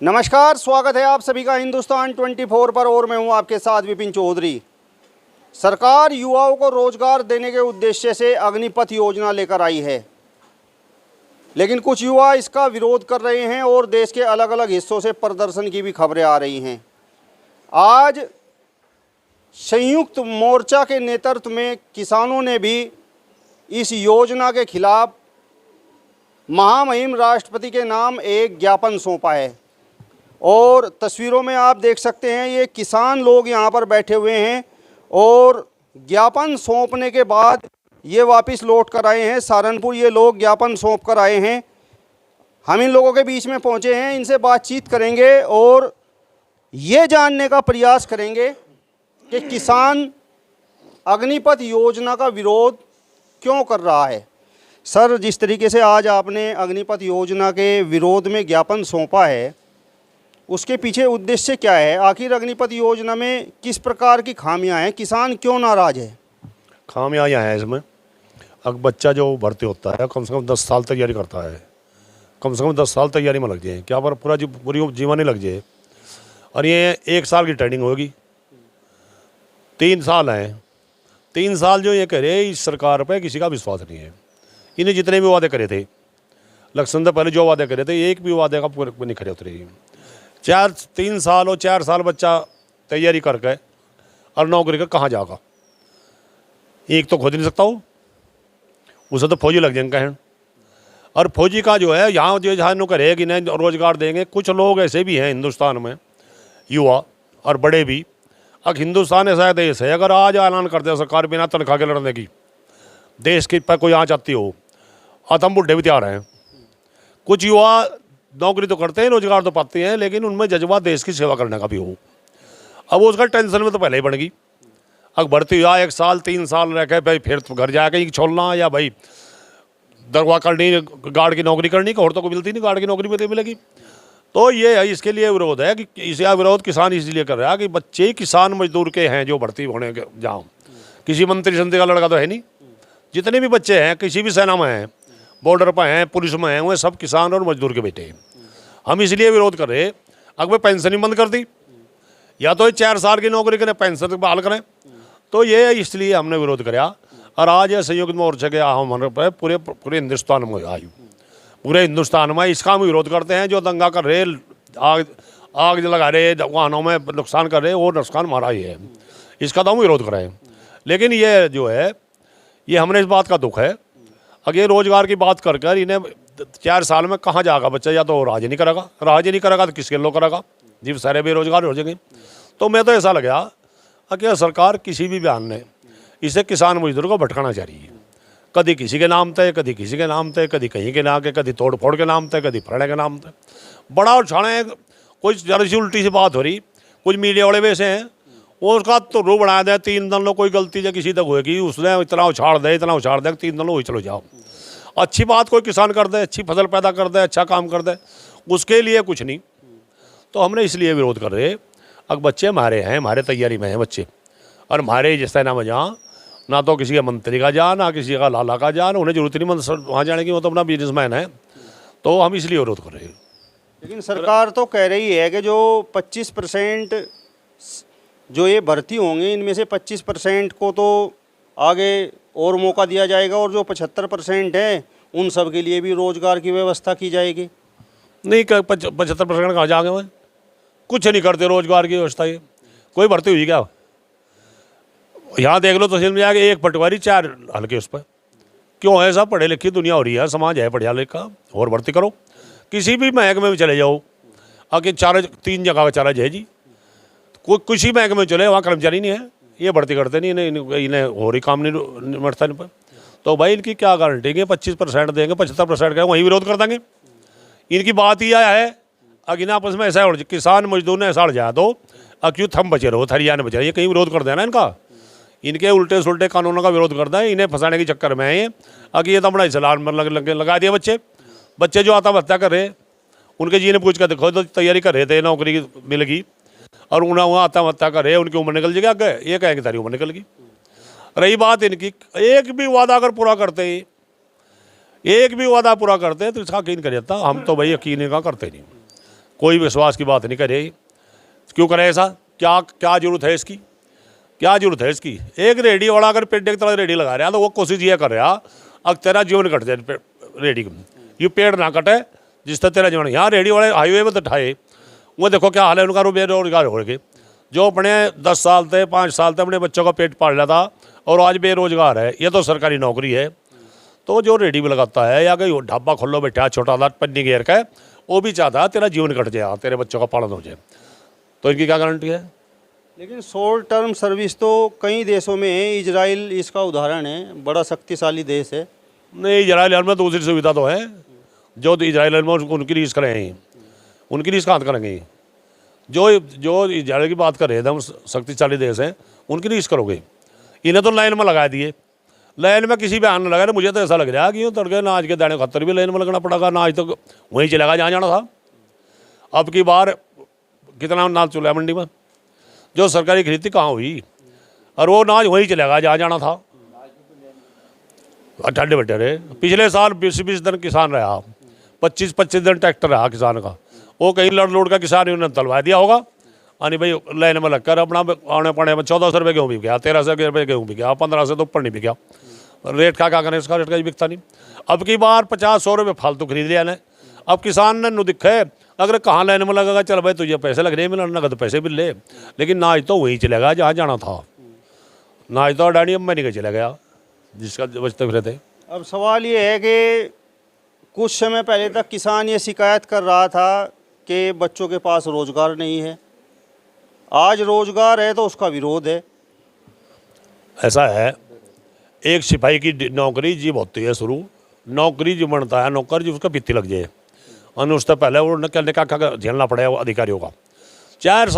नमस्कार, स्वागत है आप सभी का हिंदुस्तान 24 पर और मैं हूं आपके साथ विपिन चौधरी। सरकार युवाओं को रोजगार देने के उद्देश्य से अग्निपथ योजना लेकर आई है, लेकिन कुछ युवा इसका विरोध कर रहे हैं और देश के अलग अलग हिस्सों से प्रदर्शन की भी खबरें आ रही हैं। आज संयुक्त मोर्चा के नेतृत्व में किसानों ने भी इस योजना के खिलाफ महामहिम राष्ट्रपति के नाम एक ज्ञापन सौंपा है और तस्वीरों में आप देख सकते हैं ये किसान लोग यहाँ पर बैठे हुए हैं और ज्ञापन सौंपने के बाद ये वापस लौट कर आए हैं सहारनपुर। ये लोग ज्ञापन सौंप कर आए हैं। हम इन लोगों के बीच में पहुँचे हैं, इनसे बातचीत करेंगे और ये जानने का प्रयास करेंगे कि किसान अग्निपथ योजना का विरोध क्यों कर रहा है। सर, जिस तरीके से आज आपने अग्निपथ योजना के विरोध में ज्ञापन सौंपा है, उसके पीछे उद्देश्य क्या है? आखिर अग्निपथ योजना में किस प्रकार की खामियां हैं? किसान क्यों नाराज है? खामियां यहाँ है इसमें। अब बच्चा जो भर्ती होता है कम से कम 10 साल तैयारी करता है, कम से कम 10 साल तैयारी में लग जाए, क्या पर पूरी जीवन ही लग जाए। और ये 1 साल की ट्रेनिंग होगी, 3 साल हैं। 3 साल जो ये करे, इस सरकार पे किसी का विश्वास नहीं है। इन्हें जितने भी वादे करे थे इलेक्शन से पहले, जो वादे करे थे, एक भी वादे का पूरे नहीं खड़े उतरे। 3 साल और 4 साल बच्चा तैयारी करके और नौकरी का कहाँ जाएगा? एक तो खोज नहीं सकता हो, उसे तो फौजी लग जाएंगे कहें। और फौजी का जो है यहाँ जो जहाँ नौकर है कि नहीं रोजगार देंगे। कुछ लोग ऐसे भी हैं हिंदुस्तान में, युवा और बड़े भी। अब हिंदुस्तान ऐसा देश है, अगर आज ऐलान कर दे सरकार बिना तनख्वाह के लड़ने की, देश की पर कोई यहाँ चाहती हो, और हम बुढ़े भी तैयार हैं। कुछ युवा नौकरी तो करते हैं, रोजगार तो पाते हैं, लेकिन उनमें जज्बा देश की सेवा करने का भी हो। अब उसका टेंशन में तो पहले ही बढ़ गई। अब भर्ती हुआ 1 साल 3 साल रह के भाई फिर तो घर जाके छोड़ना, या भाई दरगाह करनी, गार्ड की नौकरी करनी, और तो कोई मिलती नहीं, गार्ड की नौकरी भी मिलेगी। तो ये है, इसके लिए विरोध है कि इसका विरोध किसान इसलिए कर रहा है कि बच्चे किसान मजदूर के हैं जो भर्ती होने के जाओ। किसी मंत्री संत्री का लड़का तो है नहीं। जितने भी बच्चे हैं किसी भी सेना में हैं, बॉर्डर पर हैं, पुलिस में हैं, वो सब किसान और मजदूर के बेटे हैं। हम इसलिए विरोध कर रहे हैं। अगर पेंशन ही बंद कर दी, या तो 4 साल की नौकरी करें, पेंशन बहाल करें, तो ये इसलिए हमने विरोध किया। और आज ये संयुक्त मोर्चे के हमारे पर पूरे हिंदुस्तान में आई, पूरे हिंदुस्तान में इसका हम विरोध करते हैं। जो दंगा कर रहे, आग लगा रहे, वाहनों में नुकसान कर रहे, वो नुकसान हमारा ही है, इसका तो हम विरोध कर रहे हैं। लेकिन ये जो है, ये हमने इस बात का दुख है। अगर ये रोजगार की बात कर कर इन्हें 4 साल में कहाँ जाएगा बच्चा? या तो राज नहीं करेगा तो किसके लोग करेगा? जी, सारे बेरोजगार हो जाएंगे। तो मैं तो ऐसा लगा कि सरकार किसी भी बयान ने इसे किसान मजदूर को भटकाना चाह रही है। कभी किसी के नाम थे, कभी किसी के नाम थे, कभी कहीं के नाम के, कभी तोड़ फोड़ के नाम थे, कभी फरने के नाम थे। बड़ा उछाड़े, कोई जरा सी उल्टी सी बात हो रही। कुछ मीडिया वाले वैसे हैं, वो उसका तो रू बना दे, 3 दिन लो कोई गलती जो किसी तक होगी उसने इतना उछाड़ दे 3 दिन लो चलो जाओ। अच्छी बात कोई किसान कर दे, अच्छी फसल पैदा कर दे, अच्छा काम कर दे, उसके लिए कुछ नहीं। तो हमने इसलिए विरोध कर रहे। अब बच्चे हमारे हैं, हमारे तैयारी में हैं बच्चे, और हमारे जिस तरह जहाँ ना तो किसी के मंत्री का जा, ना किसी का लाला का जा, उन्हें जरूरत नहीं वहाँ जाने की, वो तो अपना बिजनेसमैन है। तो हम इसलिए विरोध कर रहे हैं। लेकिन सरकार तो कह रही है कि जो 25% जो ये भर्ती होंगे, इनमें से 25% को तो आगे और मौका दिया जाएगा, और जो 75% है उन सब के लिए भी रोजगार की व्यवस्था की जाएगी। नहीं, 75% कहाँ जाएंगे? वह कुछ नहीं करते रोजगार की व्यवस्था। ये कोई भर्ती हुई क्या? यहाँ देख लो तहसील में जाके, 1 पटवारी 4 हल्के उस पर। क्यों ऐसा? पढ़े लिखी दुनिया हो रही है, समाज है पढ़ा लिखा, और भर्ती करो। किसी भी महकमे में चले जाओ, आगे 3 जगह का चार्ज है जी। किसी महकमे में चले, वहाँ कर्मचारी नहीं है, ये भर्ती करते नहीं, इन्हें और ही काम नहीं निपटता इन पर। तो भाई इनकी क्या गारंटी है? 25% देंगे, 75% का वहीं विरोध कर देंगे। इनकी बात ही आया है। अगर आपस में ऐसा हो, किसान मजदूर ने ऐसा हो जाए तो क्यों थम बचे रहो, थरिया ने बचे रहे, ये कहीं विरोध कर देना इनका। इनके उल्टे सुलटे कानूनों का विरोध करता है, इन्हें फंसाने के चक्कर में है ये। अगर ये तो बड़ा सलाम लगा दिया। बच्चे जो आत्महत्या कर रहे, उनके जी ने पूछ कर देखो, तो तैयारी कर रहे थे, नौकरी मिल गई, और उन्हें वहाँ आत्महत्या कर रहे, उनकी उम्र निकल जाएगी आगे। ये कहेंगे तारी उम्र निकल गई। रही बात इनकी, एक भी वादा अगर पूरा करते ही, एक भी वादा पूरा करते तो इसका यकीन कर जाता। हम तो भाई यकीन का करते नहीं। कोई विश्वास की बात नहीं करे। क्यों करे ऐसा? क्या क्या जरूरत है इसकी? क्या जरूरत है इसकी? एक रेडी वाला अगर पेड़ के तरह रेडी लगा रहा तो वो कोशिश ये कर रहा अब तेरा जीवन कट जाए रेडी का, ये पेड़ ना कटे जिससे तेरा जीवन। यहाँ रेडी वाले हाईवे पर उठाए, वो देखो क्या हाल है उनका, बेरोजगार हो गए। जो अपने 10 साल थे 5 साल थे अपने बच्चों का पेट पाल रहा था और आज बेरोजगार है। ये तो सरकारी नौकरी है। तो जो रेडी भी लगाता है या कोई ढाबा खोलो बैठा छोटा सा पन्नी घेर का, वो भी चाहता है तेरा जीवन कट जाए, तेरे बच्चों का पालन हो जाए। तो इनकी क्या गारंटी है? लेकिन शॉर्ट टर्म सर्विस तो कई देशों में है, इजराइल इसका उदाहरण है, बड़ा शक्तिशाली देश है। नहीं, इजराइल में दूसरी सुविधा तो है। जो इजराइल में उनकी रीस करें, उनकी रीस कहाँ करेंगे? जो इजराइल की बात कर रहे थे हम, शक्तिशाली देश हैं, उनकी रीस करोगे? इन्हें तो लाइन में लगा दिए। लाइन में किसी भी आने लगा, मुझे तो ऐसा लग रहा है कि यूँ तड़के नाच के दाने खतर भी लाइन में लगना पड़ेगा। नाच तो वहीं चलेगा जहाँ जाना था। अब की बार कितना नाच चला मंडी में, जो सरकारी खरीदी कहाँ हुई, और वो नाच वहीं चलेगा जहाँ जाना था। ठंडे बटे रहे। पिछले साल 20 दिन किसान रहा, 25 दिन ट्रैक्टर रहा किसान का। वो कहीं लड़ लोड का किसान उन्होंने तलवा दिया होगा। यानी भाई लाइन में लगकर अपना आने पड़े में 1400 रुपये गेहूँ भी गया, 1300 रुपये गेहूँ भी गया, 1500 से तो ऊपर नहीं भी गया। रेट का क्या करें, इसका रेट का बिकता नहीं। अब की बार 50-100 रुपये फालतू खरीद लिया ने। अब किसान ने दिखे अगर कहाँ लाइन में लगेगा, चल भाई तुझे पैसे लग रहे हैं, नगद पैसे भी ले, लेकिन नाच तो वहीं चलेगा जहाँ जाना था। नाच तो अडानी अंबानी का चला गया जिसका बचते फिरे थे। अब सवाल ये है कि कुछ समय पहले तक किसान ये शिकायत कर रहा था कि बच्चों के पास रोज़गार नहीं है, आज रोज़गार है तो उसका विरोध है। ऐसा है, एक सिपाही की नौकरी जीव होती है शुरू, नौकरी जो बनता है नौकर जी उसका पित्ती लग जाए, और उससे पहले वो निकलने का झेलना पड़ेगा वो अधिकारियों का। 4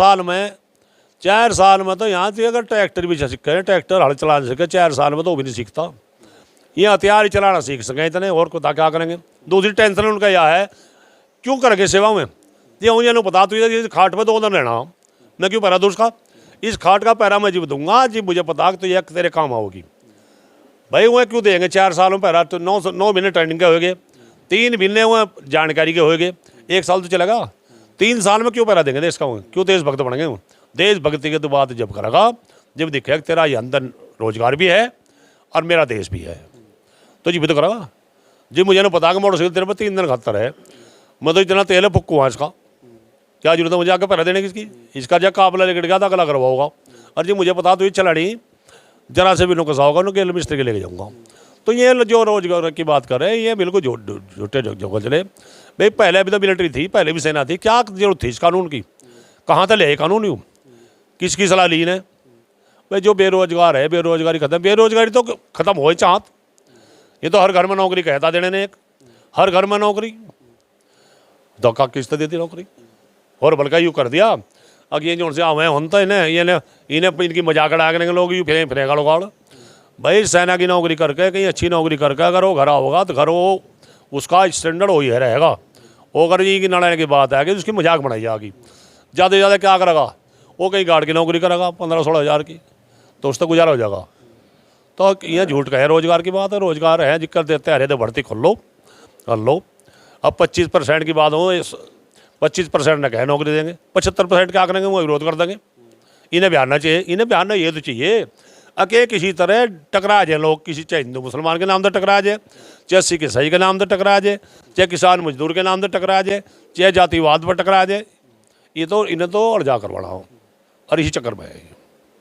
साल में तो यहाँ से अगर ट्रैक्टर भी सीखे, ट्रैक्टर हल चलाना सीखे 4 साल में तो वो भी नहीं सीखता। ये हथियार ही चलाना सीख सकें इतने, और को क्या करेंगे? दूसरी टेंशन उनका यह है क्यों करके सेवा में ये मुझे बता तू इस खाट पर 2 दिन रहना, मैं क्यों पैरा दूँ उसका? इस खाट का पैरा मैं जी दूंगा जी, मुझे पता तो यह तेरे काम आओगी भाई। वह क्यों देंगे 4 सालों में पैरा? तो 9 महीने ट्रेनिंग के होएगे, 3 महीने वह जानकारी के होएगे, 1 साल तो चलेगा। 3 साल में क्यों पैरा देंगे देश का? क्यों देशभक्त बनेंगे? देशभक्ति की तो बात जब करेगा जब दिखेगा तेरा ये अंदर रोजगार भी है और मेरा देश भी है, तो जी भी तो करेगा जी। मुझे ना पता कि मोटरसाइकिल तेरे पर 3 दिन खतर है, मैं तो इतना तेल है फुक्कू वहाँ इसका, क्या जरूरत है मुझे आगे पैरा देने की? इसका जब काबला लेकर गया था अगला करवाओगा, और जी मुझे पता तो ये चलानी जरा से भी नुकसा होगा, उनको गेल मिस्त्री के लेके जाऊँगा। तो ये जो रोजगार की बात कर रहे हैं ये बिल्कुल झूठे जगह चले भाई। पहले भी तो मिलिट्री थी, पहले भी सेना थी, क्या जरूरत थी इस कानून की? कहाँ तक ले कानून यूँ? किसकी सलाह ली ने भाई? जो बेरोजगार है बेरोजगारी खत्म, बेरोजगारी तो खत्म हो चाहत। ये तो हर घर में नौकरी कहता देने ने, एक हर घर में नौकरी, धोखा किस्त देती नौकरी, और बल्कि यूँ कर दिया। अब ये जो से आवे होता है इन्हें इनकी मजाक उड़ा के लोग यूँ फिरेगा लोग भाई। सेना की नौकरी करके कहीं अच्छी नौकरी करके अगर वो घर होगा तो घर वो उसका स्टैंडर्ड हो ही रहेगा। वो अगर ये की लड़ाने की बात है कि उसकी मजाक बनाई जाएगी, ज़्यादा से ज़्यादा क्या करेगा वो? कहीं गार्ड की नौकरी करेगा 15-16 हज़ार की, तो उससे गुजारा हो जाएगा। तो ये झूठ कहे रोज़गार की बात है, रोज़गार है जिक्र देते हरे तो भर्ती खोल लो कर लो। अब 25% की बात हो, 25% न कहे नौकरी देंगे, 75% क्या करेंगे? वो विरोध कर देंगे। इन्हें बयाना चाहिए, इन्हें बयाना ये तो चाहिए अके किसी तरह टकरा जाए लोग, किसी चाहे हिंदू मुसलमान के नाम से टकरा जाए, चाहे सिख ईसाई के नाम से टकरा जाए, चाहे किसान मजदूर के नाम से टकरा जाए, चाहे जातिवाद पर टकरा जाए। ये तो इन्हें तो और जा करवाना हो, और इसी चक्कर में है।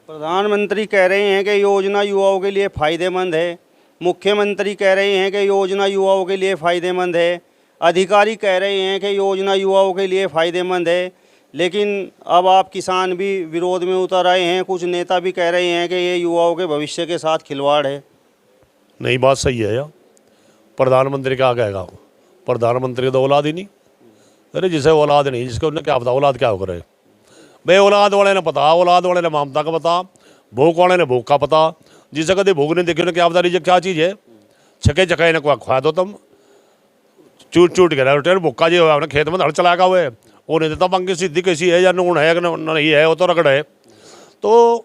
प्रधानमंत्री कह रहे हैं कि योजना युवाओं के लिए फ़ायदेमंद है, मुख्यमंत्री कह रहे हैं कि योजना युवाओं के लिए फ़ायदेमंद है, अधिकारी कह रहे हैं कि योजना युवाओं के लिए फ़ायदेमंद है, लेकिन अब आप किसान भी विरोध में उतर आए हैं। कुछ नेता भी कह रहे हैं कि ये युवाओं के भविष्य के साथ खिलवाड़ है। नहीं, बात सही है यार। प्रधानमंत्री क्या कहेगा? प्रधानमंत्री तो औलाद ही नहीं। अरे जिसे औलाद नहीं, जिसको उन्हें क्या पता औलाद क्या हो करे भाई? औलाद वाले ने पता, औलाद वाले ने ममता का पता, भूख वाले ने भूख का पता। जिसे कभी भूख नहीं देखी उन्हें क्या पता रही क्या चीज़ है? छके चके ने खुआ दो तुम, चूट के रोटे भूखा जी हो खेत में हल चलाएगा हुए, वो नहीं देता पंखी सीधी कैसी है या नून है या नहीं है, वो तो रगड़ है। तो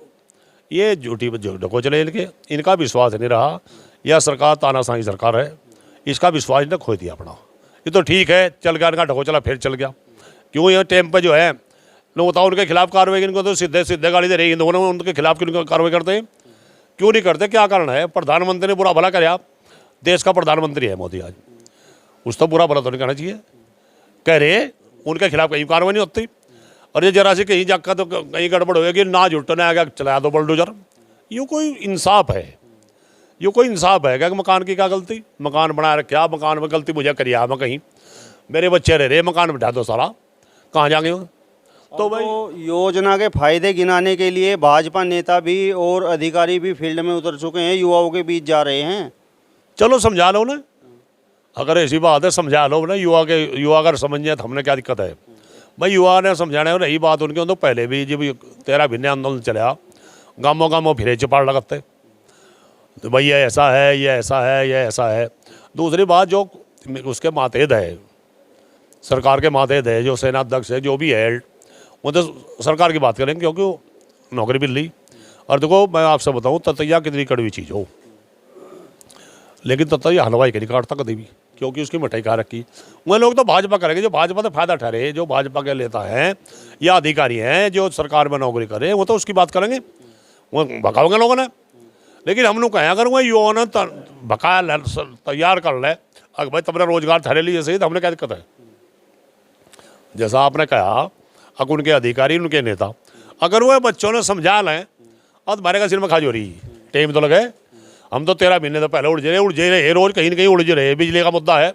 ये झूठी ढको चले इनका विश्वास नहीं रहा। यह सरकार तानाशाही सरकार है, इसका विश्वास इन्हें खो दिया अपना। ये तो ठीक है चल गया इनका ढको चला फिर चल गया, क्यों ये टाइम पे जो है लोग बताओ उनके खिलाफ कार्रवाई, इनको तो सीधे सीधे गाली दे रही है दोनों, उनके खिलाफ क्यों कार्रवाई करते हैं, क्यों नहीं करते, क्या कारण है? प्रधानमंत्री ने बुरा भला कराया, देश का प्रधानमंत्री है मोदी आज, उस तो बुरा भला तो नहीं करना चाहिए। कह रहे उनके खिलाफ कहीं कार्रवाई नहीं होती, और ये जरा सी कहीं जाकर तो कहीं गड़बड़ होगी ना, जुटना है क्या चलाया दो बुलडोजर। ये कोई इंसाफ है? ये कोई इंसाफ है क्या? कि मकान की क्या गलती, मकान बना रखा, मकान में गलती मुझे करिया, मैं कहीं मेरे बच्चे रह रहे मकान बिठा दो सारा, कहाँ जाएंगे वो? तो भाई योजना के फायदे गिनाने के लिए भाजपा नेता भी और अधिकारी भी फील्ड में उतर चुके हैं, युवाओं के बीच जा रहे हैं। चलो समझा लो ना, अगर ऐसी बात है समझा लो ना, युवा अगर समझ जाए तो हमने क्या दिक्कत है भाई? युवा ने समझाना है, रही बात उनके तो पहले भी जब 13 भिन्न आंदोलन चला, गाँवों गाँवों फिरे चपाड़ लगाते तो भाई ये ऐसा है, ये ऐसा है, ये ऐसा है। दूसरी बात जो उसके मातहत है, सरकार के मातहत है, जो सेनाध्यक्ष है, जो भी है, वो तो सरकार की बात करेंगे क्योंकि वो नौकरी मिल ली। और देखो मैं आपसे बताऊँ, ततैया कितनी कड़वी चीज़ हो, लेकिन ततैया हलवाई के नहीं काटता कभी भी, क्योंकि उसकी मिठाई खा रखी। वह लोग तो भाजपा करेंगे, जो भाजपा से फायदा ठहरे, जो भाजपा के नेता हैं या अधिकारी हैं जो सरकार में नौकरी करें, वो तो उसकी बात करेंगे, वो भगाओगे लोगों ने। लेकिन हम लोग कहें अगर वह युवाओं ने बकाया तैयार कर ले, अगर भाई तुमने रोजगार ठहरे लिए सही, तो हमने क्या दिक्कत है? जैसा आपने कहा, अगर उनके अधिकारी, उनके नेता अगर वह बच्चों ने समझा लें, और तुम्हारे का सिर में खाज हो रही टाइम तो लगे। हम तो 13 महीने तो पहले उड़ जे रहे रोज कहीं ना कहीं उड़ जे रहे। बिजली का मुद्दा है,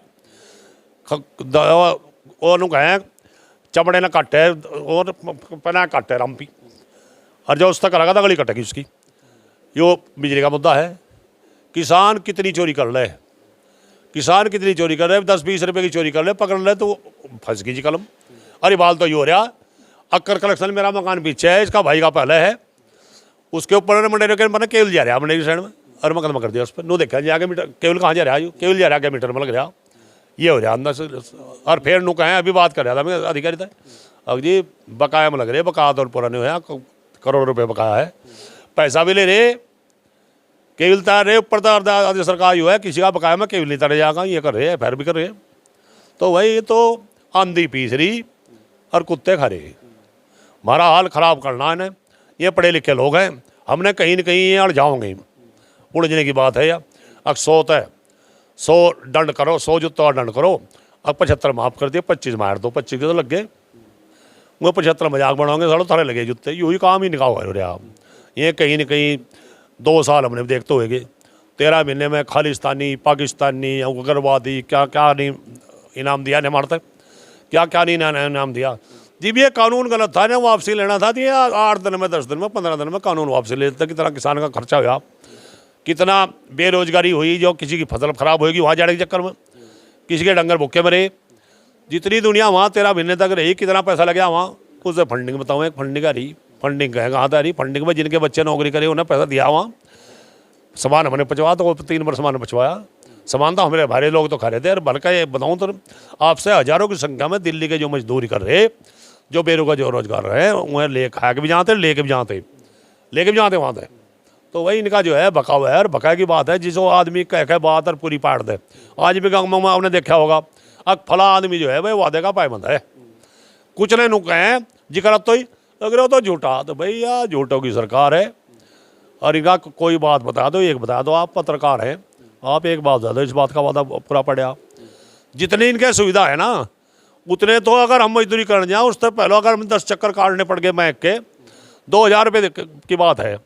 और कहें चमड़े ना कट है और पना कट है रंपी, और जो उस तक लगा था गली कटेगी उसकी। यो बिजली का मुद्दा है। किसान कितनी चोरी कर ले, किसान कितनी चोरी कर रहे, 10-20 रुपये की चोरी कर ले, पकड़ ले तो फंस गई जी कलम। अरे बाल तो ये हो रहा, अक्कर कलेक्शन मेरा मकान पीछे है, इसका भाई का पहले है, उसके ऊपर मंडे मैंने केवल जा रहा मंडे की साइड में, और मुकदमा कर दिया उस पर। नो देखा जी आगे मीटर केवल कहाँ जा रहा है, केवल जा रहा क्या मीटर में लग रहा, ये हो रहा अंदर से। और फिर नु कहें अभी बात कर रहा था मैं अधिकारी था, अब जी बकाया में लग रहे, बकाया तो पूरा नहीं होया, करोड़ रुपये बकाया है, पैसा भी ले रहे, केवल तार रहे ऊपर तो सरकार जो है किसी का बकाया में केवल नहीं तारे जाएगा, ये कर रहे हैं, फिर भी कर रहे हैं। तो भाई ये तो आंधी पीस रही और कुत्ते खा रहे, हमारा हाल ख़राब करना है ना। ये पढ़े लिखे लोग हैं, हमने कहीं न कहीं ये अड़ जाओगे, उड़ने की बात है या। अब 100 है, 100 दंड करो, 100 जुत्ता दंड करो, अब 75 माफ़ कर दिए, 25 मार दो, 25 के तो लग गए, वो 75 मजाक बनाओगे, साढ़े थारे लगे जुत्ते, यू ही काम ही निकाह हो रहा। ये कहीं न कहीं 2 साल हमने देखते हुए 13 महीने में खालिस्तानी, पाकिस्तानी, उग्रवादी क्या क्या नहीं इनाम दिया ने मारते, क्या क्या नहीं इनाम दिया। जब ये कानून गलत था ना, वापसी लेना था, तो ये 8 दिन में, 10 दिन में, 15 दिन में कानून वापसी ले लेते। कितना किसान का खर्चा हुआ, कितना बेरोजगारी हुई, जो किसी की फसल खराब होगी वहाँ जाने के चक्कर में, किसी के डंगर भूखे मरे, जितनी दुनिया वहाँ 13 महीने तक रही, कितना पैसा लगा वहाँ, उससे फंडिंग बताऊँ, एक फंडिंग आ रही, फंडिंग है कहाँ था रही, फंडिंग में जिनके बच्चे नौकरी करे उन्हें पैसा दिया, वहाँ सामान हमने पचवाया, तो 3 बार सामान पचवाया, सामान तो हमारे भारी लोग तो खा रहे थे। और बल्कि ये बताऊँ तो आपसे हज़ारों की संख्या में दिल्ली के जो मजदूरी कर रहे, जो बेरोजगार जो रोजगार रहे, वह ले खा के भी जाते, लेके भी जाते वहाँ थे। तो वही इनका जो है बकाव है, और बकाया की बात है, जिसको आदमी कह बात और पूरी पाट दे। आज भी गाँव में आपने देखा होगा, अब फला आदमी जो है वह वादे का पायबंद है, कुछ ने नु कहें जिक्र तो ही अगर वो तो झूठा, तो भैया झूठों की सरकार है। और इनका कोई बात बता दो, एक बता दो, आप पत्रकार हैं, आप एक बात बता दो, इस बात का वादा पूरा पड़ा। जितनी इनके सुविधा है ना, उतने तो अगर हम मजदूरी करने जाएँ, उससे पहले अगर हम 10 चक्कर काटने पड़ गए बैंक के, 2000 रुपये की बात है,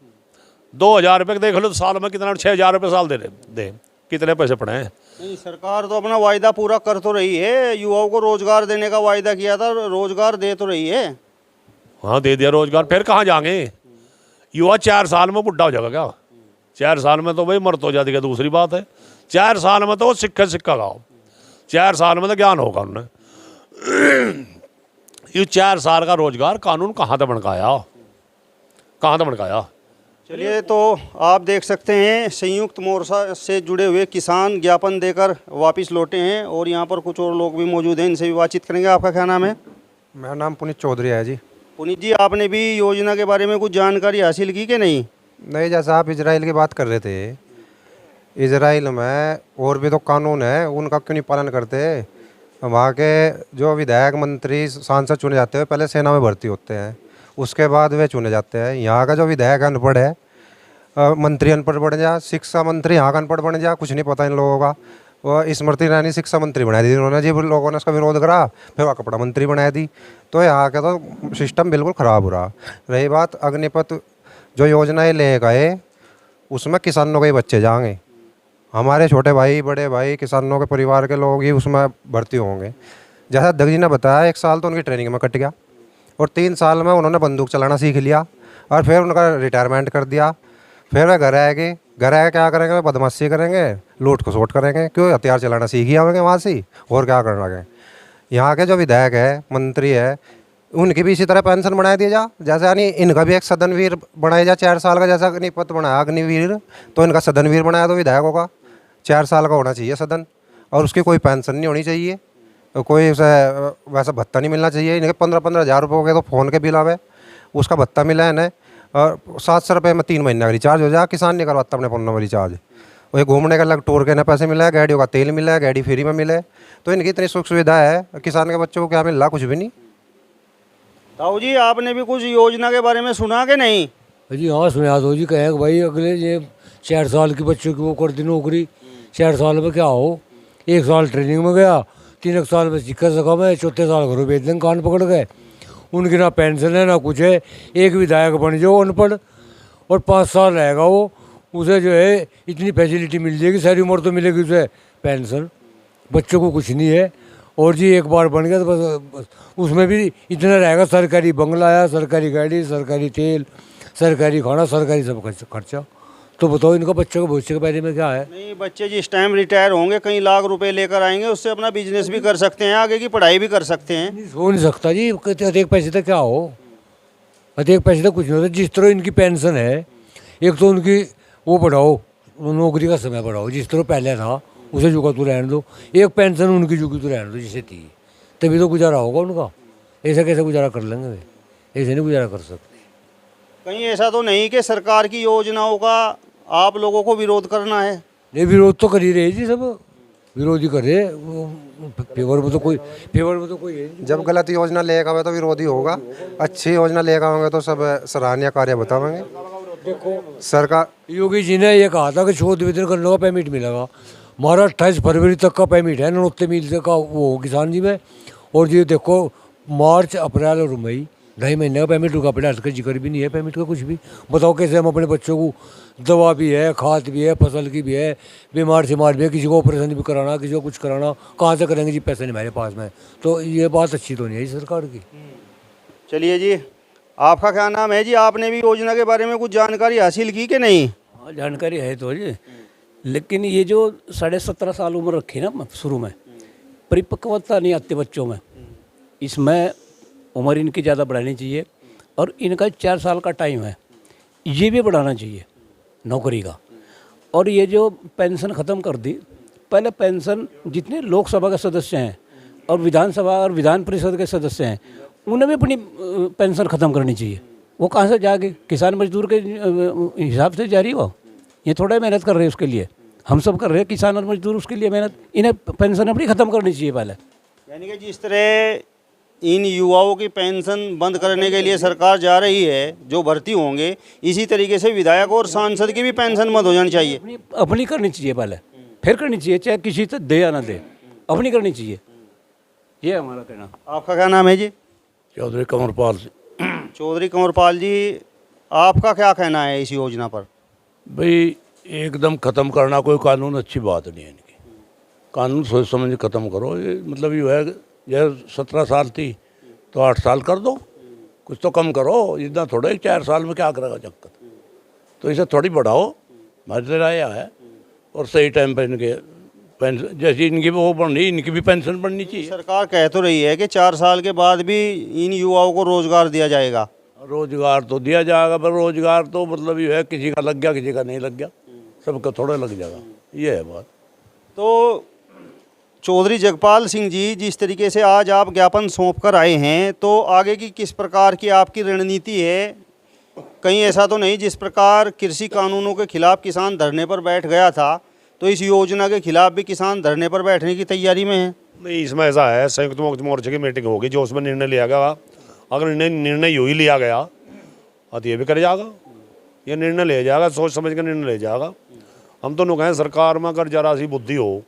2000 रुपये देख लो तो साल में कितना, 6000 रुपये साल दे कितने पैसे पड़े हैं। नहीं, सरकार तो अपना वायदा पूरा कर तो रही है, युवाओं को रोजगार देने का वायदा किया था, रोजगार दे तो रही है। हाँ दे दिया रोजगार, फिर कहाँ जाएंगे युवा? 4 साल में बुढ़ा हो जाएगा क्या? 4 साल में तो भाई मर्द हो जाती है, दूसरी बात है। 4 साल में तो सिक्का गाओ, 4 साल में तो ज्ञान होगा उन्हें। ये 4 साल का रोजगार कानून कहाँ तक भड़काया? चलिए, तो आप देख सकते हैं संयुक्त मोर्चा से जुड़े हुए किसान ज्ञापन देकर वापस लौटे हैं, और यहाँ पर कुछ और लोग भी मौजूद हैं, इनसे भी बातचीत करेंगे। आपका क्या नाम है? मेरा नाम पुनीत चौधरी है जी। पुनीत जी, आपने भी योजना के बारे में कुछ जानकारी हासिल की कि नहीं? नहीं, जैसा आप इजराइल की बात कर रहे थे, इजराइल में और भी तो कानून है, उनका क्यों नहीं पालन करते? वहाँ के जो विधायक मंत्री सांसद चुने जाते हैं पहले सेना में भर्ती होते हैं, उसके बाद वे चुने जाते हैं। यहाँ का जो विधायक अनपढ़ है, मंत्री अनपढ़ बन जा, शिक्षा मंत्री यहाँ का अनपढ़ बन जा, कुछ नहीं पता इन लोगों का। वो स्मृति ईरानी शिक्षा मंत्री बना दी उन्होंने, जब लोगों ने उसका विरोध करा फिर वह कपड़ा मंत्री बना दी। तो यहाँ का तो सिस्टम बिल्कुल ख़राब हो रहा। रही बात अग्निपथ जो योजनाएं ले गए, उसमें किसानों के ही बच्चे जाएंगे, हमारे छोटे भाई बड़े भाई किसानों के परिवार के लोग ही उसमें भर्ती होंगे। जैसा अध्यक्ष जी ने बताया 1 साल तो उनकी ट्रेनिंग में कट गया और 3 साल में उन्होंने बंदूक चलाना सीख लिया और फिर उनका रिटायरमेंट कर दिया। फिर वे घर आएंगे, घर आए क्या करेंगे, वे बदमाशी करेंगे, लूट खसोट करेंगे, क्यों हथियार चलाना सीख ही आएंगे वहाँ से, और क्या करना है। यहाँ के जो विधायक है मंत्री है उनकी भी इसी तरह पेंशन बढ़ा दिया जा, जैसे यानी इनका भी एक सदनवीर बनाया जा 4 साल का, जैसा अग्निपथ बनाया अग्निवीर, तो इनका सदनवीर बनाया तो विधायकों का 4 साल का होना चाहिए सदन, और उसकी कोई पेंशन नहीं होनी चाहिए, कोई उसे वैसा भत्ता नहीं मिलना चाहिए। इनके 15-15 हज़ार रुपये हो गए तो फ़ोन के बिल आवे, उसका भत्ता मिला है इन्हें, और 700 रुपये में 3 महीने का रिचार्ज हो जाए। किसान नहीं करवाता अपने फ़ोन में रिचार्ज, वही घूमने का अलग टूर के ना पैसे मिला है, गाड़ियों का तेल मिला है, गाड़ी फ्री में मिले। तो इनकी इतनी सुख सुविधा है, किसान के बच्चों को क्या मिल रहा, कुछ भी नहीं। ताऊ जी, आपने भी कुछ योजना के बारे में सुना कि नहीं? जी हाँ सुना तो जी, कहे भाई अगले ये 4 साल के बच्चों की वो कर दी नौकरी, 4 साल में क्या हो, 1 साल ट्रेनिंग में गया, 3 साल में सीखा सका मैं, 4थे साल घरों बेच देंगे कान पकड़ गए। उनकी ना पेंशन है ना कुछ है, एक विधायक बन जाओ अनपढ़ और 5 साल रहेगा वो, उसे जो है इतनी फैसिलिटी मिल जाएगी, सारी उम्र तो मिलेगी उसे पेंशन, बच्चों को कुछ नहीं है। और जी एक बार बन गया तो बस उसमें भी इतना रहेगा, सरकारी बंगला आया, सरकारी गाड़ी, सरकारी तेल, सरकारी खाना, सरकारी सब खर्चा। तो बताओ इनका बच्चों के भविष्य के बारे में क्या है? नहीं, बच्चे जिस टाइम रिटायर होंगे कई लाख रुपए लेकर आएंगे, उससे अपना बिजनेस भी कर सकते हैं, आगे की पढ़ाई भी कर सकते हैं। हो नहीं सकता जी, अधिक पैसे तक क्या हो, अधिक पैसे तक कुछ नहीं होता। जिस तरह इनकी पेंशन है, एक तो उनकी वो बढ़ाओ, नौकरी का समय बढ़ाओ, जिस तरह पहले था उसे झुका तो रहने दो, एक पेंशन उनकी झुकी तो रहने दो जिसे थी, तभी तो गुजारा होगा उनका। ऐसा कैसे गुजारा कर लेंगे वे, ऐसे नहीं गुजारा कर सकते। कहीं ऐसा तो नहीं कि सरकार की योजनाओं का आप लोगों को विरोध करना है? नहीं, विरोध तो कर ही रहे जी, सब विरोध ही कर रहे, फेवर में तो कोई है नहीं। जब गलत योजना लेकर आवे तो विरोधी होगा, अच्छी योजना लेकर आएंगे तो सब सराहनीय कार्य बतावेंगे। देखो सरकार योगी जी ने ये कहा था कि शोध वितरण करने का पेमेंट मिलेगा, हमारा 28 फरवरी तक का पेमेंट है, 69 मील का वो किसान जी में। और ये देखो मार्च अप्रैल और मई 2.5 महीने का पेमेंट रुका पड़ा, इसका जिक्र भी नहीं है पेमेंट का कुछ भी। बताओ कैसे हम अपने बच्चों को, दवा भी है, खाद भी है, फसल की भी है, बीमार सीमार भी है, किसी को ऑपरेशन भी कराना, किसी को कुछ कराना, कहाँ से करेंगे जी, पैसे नहीं हमारे पास में। तो ये बात अच्छी तो नहीं है सरकार की। चलिए जी, आपका क्या नाम है जी? आपने भी योजना के बारे में कुछ जानकारी हासिल की कि नहीं? हाँ जानकारी है तो जी, लेकिन ये जो 17.5 साल उम्र रखी ना शुरू में, परिपक्वता नहीं आती बच्चों में, इसमें उम्र इनकी ज़्यादा बढ़ानी चाहिए। और इनका 4 साल का टाइम है, ये भी बढ़ाना चाहिए नौकरी का। और ये जो पेंशन ख़त्म कर दी, पहले पेंशन जितने लोकसभा के सदस्य हैं और विधानसभा और विधान परिषद के सदस्य हैं, उन्हें भी अपनी पेंशन ख़त्म करनी चाहिए। वो कहाँ से जाके किसान मजदूर के हिसाब से जारी हो, ये थोड़ा मेहनत कर रहे हैं उसके लिए, हम सब कर रहे हैं किसान और मजदूर उसके लिए मेहनत, इन्हें पेंशन अपनी ख़त्म करनी चाहिए पहले। यानी कि जिस तरह इन युवाओं की पेंशन बंद करने के लिए सरकार जा रही है, जो भर्ती होंगे, इसी तरीके से विधायक और सांसद की भी पेंशन बंद हो जानी चाहिए। अपनी करनी चाहिए पहले, फिर करनी चाहिए, चाहे किसी से दे या ना दे, अपनी करनी चाहिए, ये हमारा कहना। आपका क्या नाम है जी? चौधरी कंवरपाल। चौधरी कंवरपाल जी, आपका क्या कहना है इस योजना पर? भाई एकदम ख़त्म करना कोई कानून अच्छी बात नहीं है इनकी, कानून सोच समझ के ख़त्म करो। ये मतलब ये है, यह 17 साल थी तो 8 साल कर दो, कुछ तो कम करो, इतना थोड़ा 4 साल में क्या करेगा चक्कर, तो इसे थोड़ी बढ़ाओ, हमारी राय है। और सही टाइम पर इनके पेंशन, जैसी इनकी वो बढ़नी, इनकी भी पेंशन बढ़नी चाहिए। सरकार कह तो रही है कि 4 साल के बाद भी इन युवाओं को रोजगार दिया जाएगा। रोजगार तो दिया जाएगा, पर रोजगार तो मतलब ये है किसी का लग गया किसी का नहीं लग गया, सबका थोड़ा लग जाएगा, ये है बात। तो चौधरी जगपाल सिंह जी, जिस तरीके से आज आप ज्ञापन सौंप कर आए हैं, तो आगे की किस प्रकार की आपकी रणनीति है? कहीं ऐसा तो नहीं जिस प्रकार कृषि कानूनों के खिलाफ किसान धरने पर बैठ गया था, तो इस योजना के खिलाफ भी किसान धरने पर बैठने की तैयारी में है? नहीं, इसमें ऐसा है, संयुक्त मोर्चे की मीटिंग होगी, जो उसमें निर्णय लिया गया, अगर निर्णय यूँ ही लिया गया तो ये भी कर जाएगा, ये निर्णय ले जाएगा, सोच समझ कर निर्णय ले जाएगा। हम तो कहें सरकार में अगर जरा सी बुद्धि हो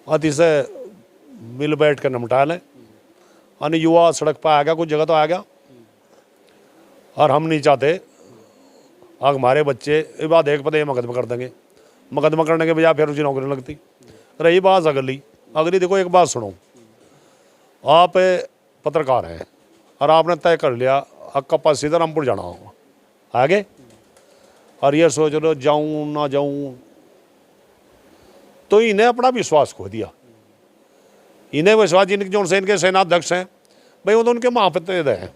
अति से मिल बैठ कर निपटा लें। अन्य युवा सड़क पर आ गया, कुछ जगह तो आ गया, और हम नहीं चाहते आग हमारे बच्चे ये बात एक पता ये मुकदमा कर देंगे, मुकदमा करने के बजाय फिर उसकी नौकरी लगती। रही बात अगली देखो, एक बात सुनो, आप पत्रकार हैं और आपने तय कर लिया आपका पास सीतारामपुर जाना होगा आगे, और ये सोच लो जाऊं ना जाऊं, तो इन्हें अपना विश्वास खो दिया। इन्हें विश्वास जिनके जो से इनके सेनाध्यक्ष हैं भाई, वो तो उनके महापतेद हैं,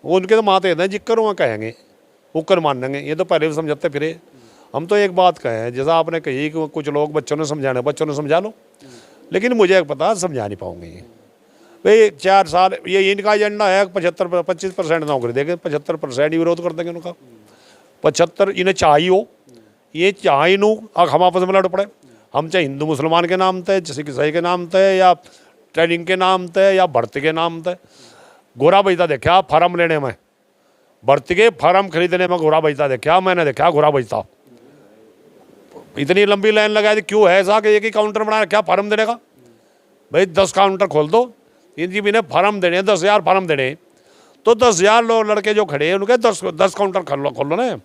वो उनके तो महातेद हैं, जिक्कर वहाँ कहेंगे उक्कर मानेंगे, ये तो पहले भी समझाते फिरे। हम तो एक बात कहें, जैसा आपने कही कि कुछ लोग बच्चों ने समझाना, बच्चों ने समझा लो, लेकिन मुझे एक पता समझा नहीं पाऊंगे भाई 4 साल ये इनका एजेंडा है 25% नौकरी देंगे, 75% ही विरोध कर देंगे उनका। 75 इन्हें चाहिए, ये चाहिए नू हम आपस में लड़ पड़े, हम चाहे हिंदू मुसलमान के नाम थे, सिख ईसाई के नाम थे, या ट्रेनिंग के नाम थे, या भर्ती के नाम थे। गोरा बजता देखा फार्म लेने में, भर्ती के फार्म खरीदने में गोरा बजता देखा, मैंने देखा गोरा बजता। इतनी लंबी लाइन लगाई थी, क्यों है ऐसा कि एक ही काउंटर बना क्या फार्म देने का? भाई 10 काउंटर खोल दो, इनकी भी फार्म देने 10,000 फार्म देने, तो 10,000 लोग लड़के जो खड़े हैं उनके 10 काउंटर खोल लो ना,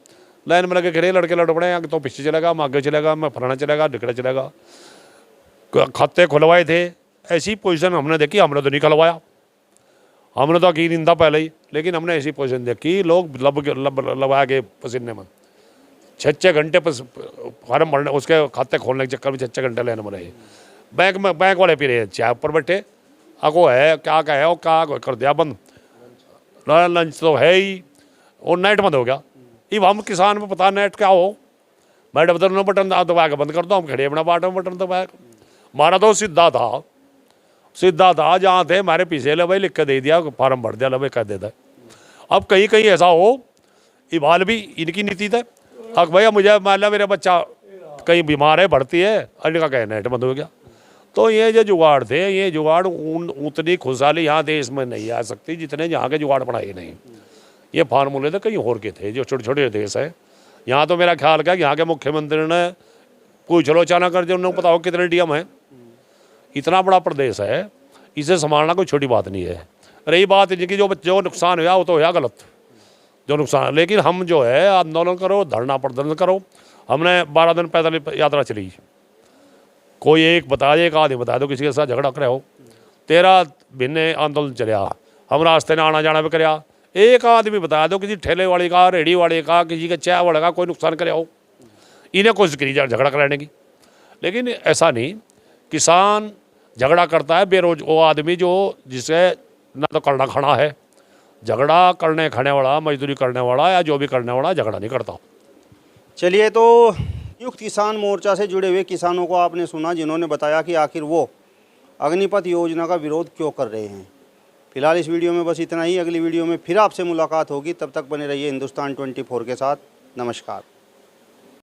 लाइन में लगे खड़े लड़के लड़ पड़े, तो पीछे चलेगा, मैं आगे चलेगा, मैं फलाना चलेगा, ढिकड़ा चलेगा। खाते खुलवाए थे, ऐसी पोजीशन हमने देखी, हमने तो नहीं खुलवाया, हमने तो की निंदा पहले ही, लेकिन हमने ऐसी पोजीशन देखी, लोग लगा के पसीने में 6-6 घंटे फार्म भरने, उसके खाते खोलने के चक्कर में 6-6 घंटे लेने में रहे। बैंक वाले पी रहे चाय पर बैठे, आगो है क्या कहे वो क्या कर दिया बंद, लंच तो है ही, और नेट बंद हो गया। अब हम किसान में पता नेट क्या हो, मैं बटन बटन दबा के बंद कर दो, हम खड़े अपना बाट में बटन दबा के। हमारा तो सीधा था जहाँ थे हमारे पीछे ले भाई लिख के दे दिया, फार्म भर दिया, ले भाई कह देता है। अब कहीं कहीं ऐसा हो, इबाल भी इनकी नीति थे, अब भैया मुझे मान लिया मेरा बच्चा कहीं बीमार है, भर्ती है, इनका कहे नेट बंद हो गया। तो ये जो जुगाड़ थे, ये जुगाड़ उतनी खुशहाली यहाँ देश में नहीं आ सकती जितने यहाँ के जुगाड़ पढ़ाए नहीं। ये फार्मूले तो कहीं और के थे, जो छोटे छोटे देश है। यहाँ तो मेरा ख्याल क्या, यहाँ के मुख्यमंत्री ने कोई चलोचना कर दिया, उन्हें पता हो कितने डीएम है, इतना बड़ा प्रदेश है, इसे संभालना कोई छोटी बात नहीं है। रही बात इनकी जो नुकसान हुआ वो तो हुआ गलत, जो नुकसान, लेकिन हम जो है आंदोलन करो, धरना प्रदर्शन करो। हमने 12 दिन पैदल यात्रा चली, कोई एक बता दे, एक आदमी बता दो किसी के साथ झगड़ा करे हो, 13 भिन्न आंदोलन चलिया, हम रास्ते ने आना जाना भी कराया, एक आदमी बता दो किसी ठेले वाले का, रेडी वाले का, किसी के चाय वाले का कोई नुकसान करे हो, इन्हें कोशिश करी झगड़ा कराने की। लेकिन ऐसा नहीं, किसान झगड़ा करता है, बेरोज वो आदमी जो जिसे ना तो करना खाना है, झगड़ा करने खाने वाला, मजदूरी करने वाला या जो भी करने वाला झगड़ा नहीं करता। चलिए, तो युक्त किसान मोर्चा से जुड़े हुए किसानों को आपने सुना, जिन्होंने बताया कि आखिर वो अग्निपथ योजना का विरोध क्यों कर रहे हैं। फिलहाल इस वीडियो में बस इतना ही, अगली वीडियो में फिर आपसे मुलाकात होगी, तब तक बने रहिए हिंदुस्तान 24 के साथ। नमस्कार।